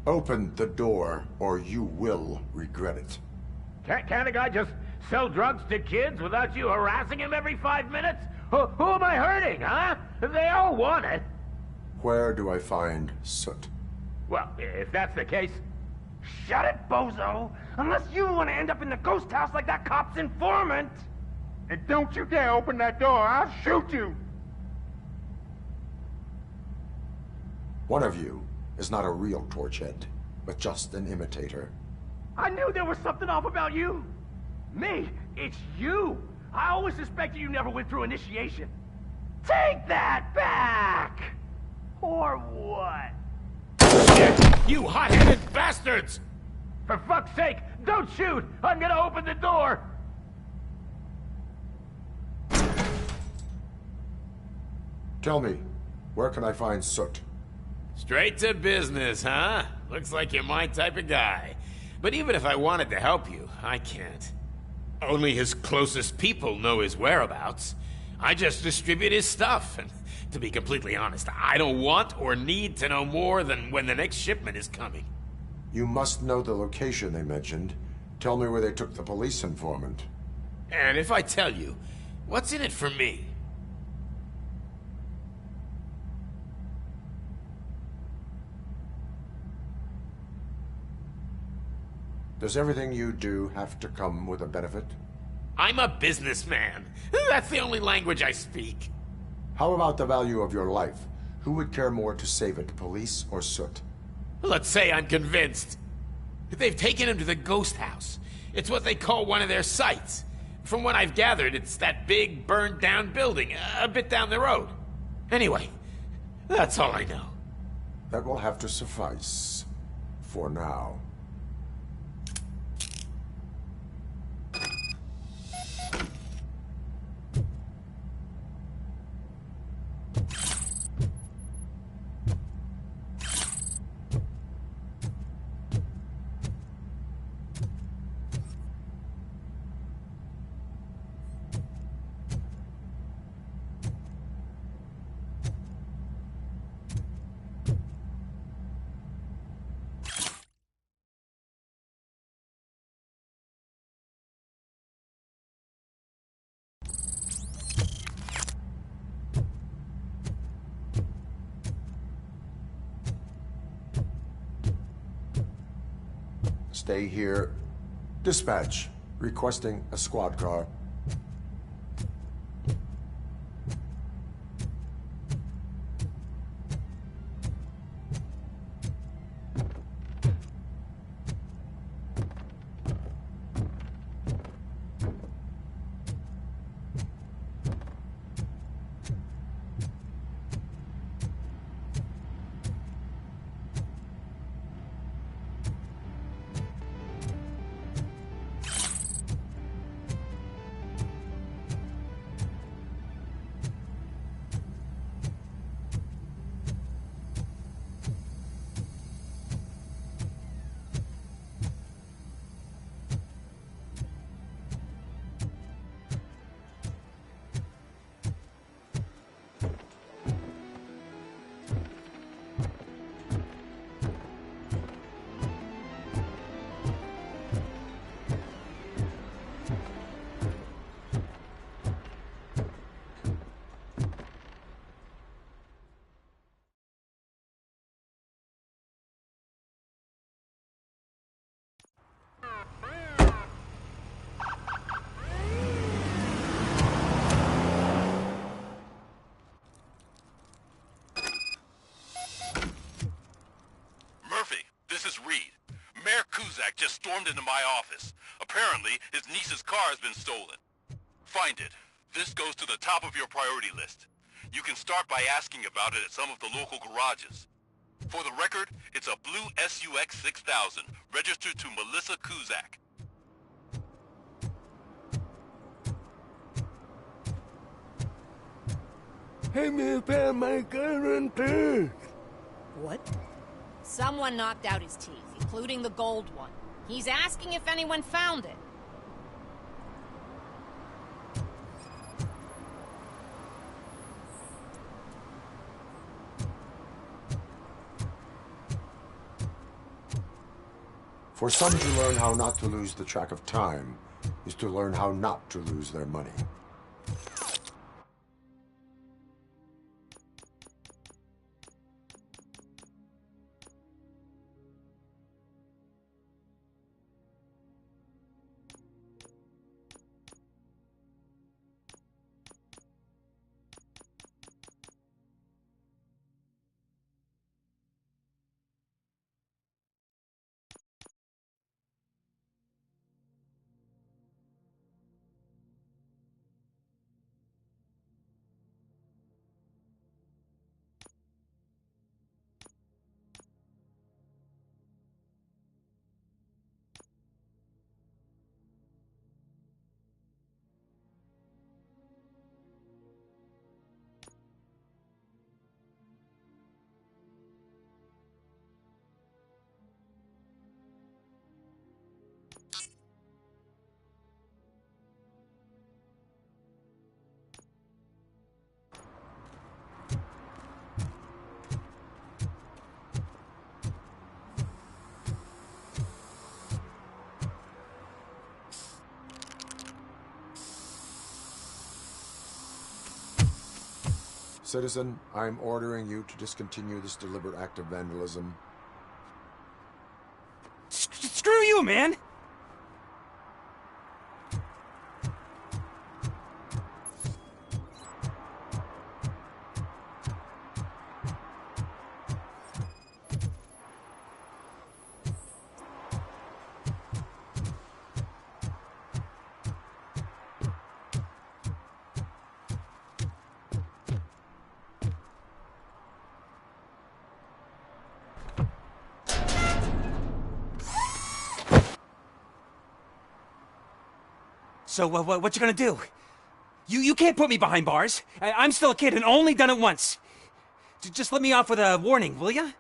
Open the door, or you will regret it. Can't a guy just sell drugs to kids without you harassing him every 5 minutes? Who am I hurting, huh? They all want it. Where do I find Soot? Well, if that's the case, shut it, bozo! Unless you want to end up in the ghost house like that cop's informant! And don't you dare open that door, I'll shoot you! One of you is not a real Torchhead, but just an imitator. I knew there was something off about you! Me? It's you! I always suspected you never went through initiation. Take that back! Or what? Shit! You hot-headed bastards! For fuck's sake, don't shoot! I'm gonna open the door! Tell me, where can I find Soot? Straight to business, huh? Looks like you're my type of guy. But even if I wanted to help you, I can't. Only his closest people know his whereabouts. I just distribute his stuff, and to be completely honest, I don't want or need to know more than when the next shipment is coming. You must know the location they mentioned. Tell me where they took the police informant. And if I tell you, what's in it for me? Does everything you do have to come with a benefit? I'm a businessman. That's the only language I speak. How about the value of your life? Who would care more to save it, police or Soot? Let's say I'm convinced. They've taken him to the ghost house. It's what they call one of their sites. From what I've gathered, it's that big, burned-down building a bit down the road. Anyway, that's all I know. That will have to suffice. For now. Stay here. Dispatch. Requesting a squad car. Just stormed into my office. Apparently, his niece's car has been stolen. Find it. This goes to the top of your priority list. You can start by asking about it at some of the local garages. For the record, it's a blue SUX 6000, registered to Melissa Kuzak. Hey, me found my current tooth. What? Someone knocked out his teeth, including the gold one. He's asking if anyone found it. For some to learn how not to lose the track of time is to learn how not to lose their money. Citizen, I'm ordering you to discontinue this deliberate act of vandalism. Screw you, man! So, what you gonna do? You can't put me behind bars. I'm still a kid and only done it once. Just let me off with a warning, will ya?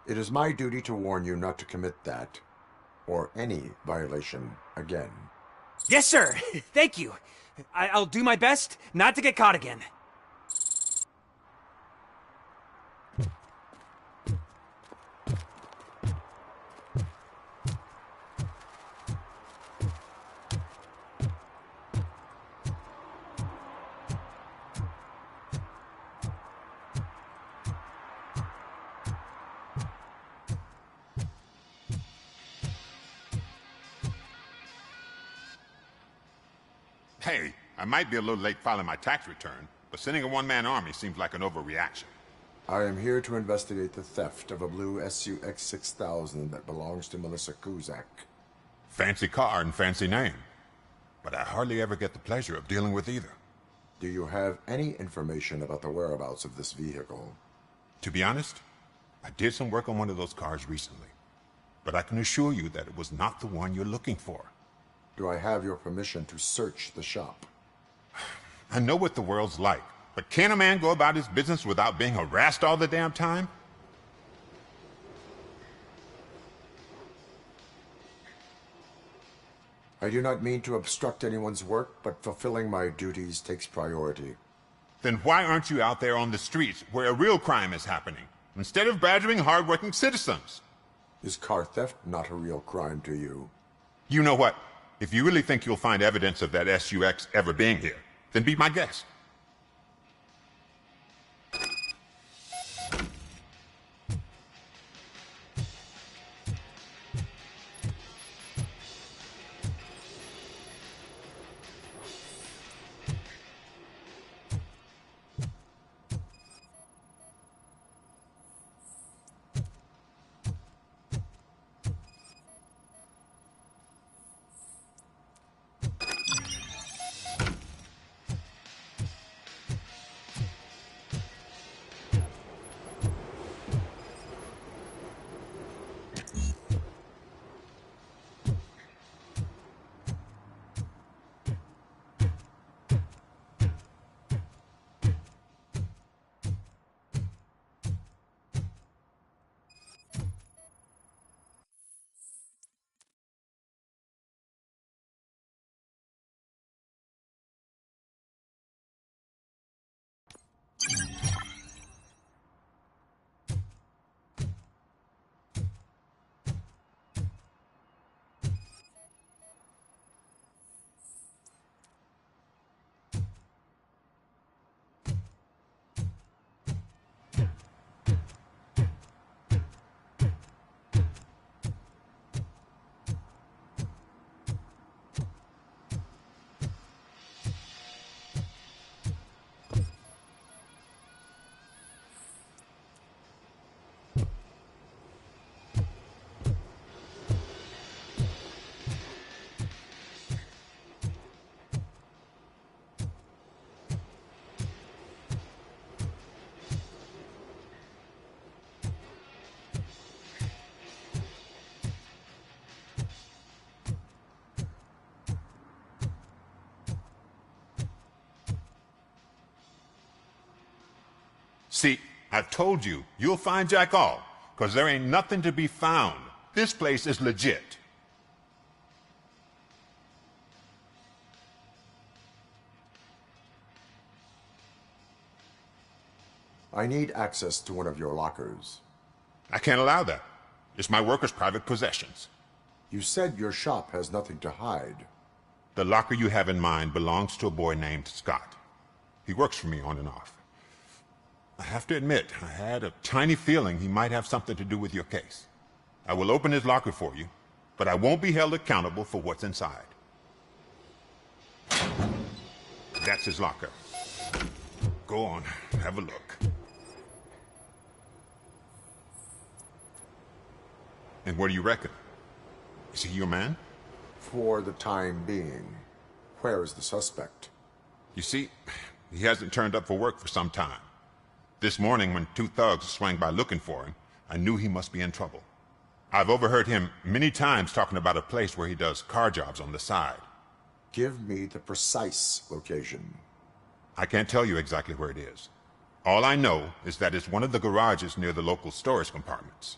It is my duty to warn you not to commit that, or any violation, again. Yes, sir. Thank you. I'll do my best not to get caught again. Hey, I might be a little late filing my tax return, but sending a one-man army seems like an overreaction. I am here to investigate the theft of a blue SUX 6000 that belongs to Melissa Kuzak. Fancy car and fancy name, but I hardly ever get the pleasure of dealing with either. Do you have any information about the whereabouts of this vehicle? To be honest, I did some work on one of those cars recently, but I can assure you that it was not the one you're looking for. Do I have your permission to search the shop? I know what the world's like, but can a man go about his business without being harassed all the damn time? I do not mean to obstruct anyone's work, but fulfilling my duties takes priority. Then why aren't you out there on the streets where a real crime is happening, instead of badgering hard-working citizens? Is car theft not a real crime to you? You know what? If you really think you'll find evidence of that SUX ever being here, then be my guest. See, I've told you, you'll find Jack all, because there ain't nothing to be found. This place is legit. I need access to one of your lockers. I can't allow that. It's my workers' private possessions. You said your shop has nothing to hide. The locker you have in mind belongs to a boy named Scott. He works for me on and off. I have to admit, I had a tiny feeling he might have something to do with your case. I will open his locker for you, but I won't be held accountable for what's inside. That's his locker. Go on, have a look. And what do you reckon? Is he your man? For the time being. Where is the suspect? You see, he hasn't turned up for work for some time. This morning, when two thugs swang by looking for him, I knew he must be in trouble. I've overheard him many times talking about a place where he does car jobs on the side. Give me the precise location. I can't tell you exactly where it is. All I know is that it's one of the garages near the local storage compartments.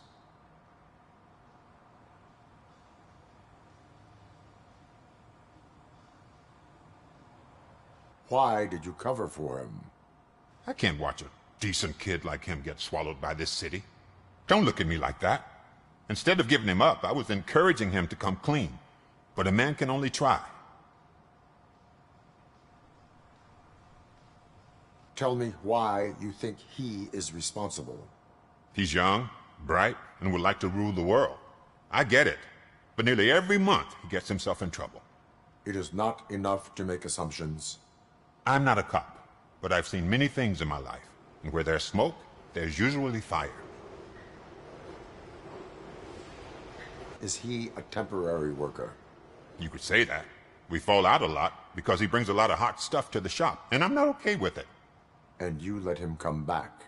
Why did you cover for him? I can't watch a decent kid like him get swallowed by this city. Don't look at me like that. Instead of giving him up, I was encouraging him to come clean. But a man can only try. Tell me why you think he is responsible. He's young, bright, and would like to rule the world. I get it. But nearly every month, he gets himself in trouble. It is not enough to make assumptions. I'm not a cop, but I've seen many things in my life. And where there's smoke, there's usually fire. Is he a temporary worker? You could say that. We fall out a lot because he brings a lot of hot stuff to the shop, and I'm not okay with it. And you let him come back?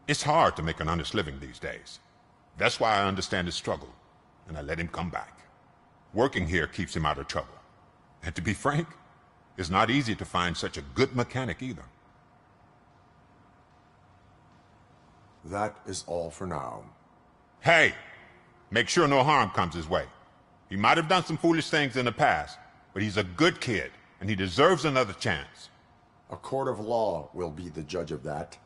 It's hard to make an honest living these days. That's why I understand his struggle, and I let him come back. Working here keeps him out of trouble. And to be frank, it's not easy to find such a good mechanic either. That is all for now. Hey! Make sure no harm comes his way. He might have done some foolish things in the past, but he's a good kid, and he deserves another chance. A court of law will be the judge of that.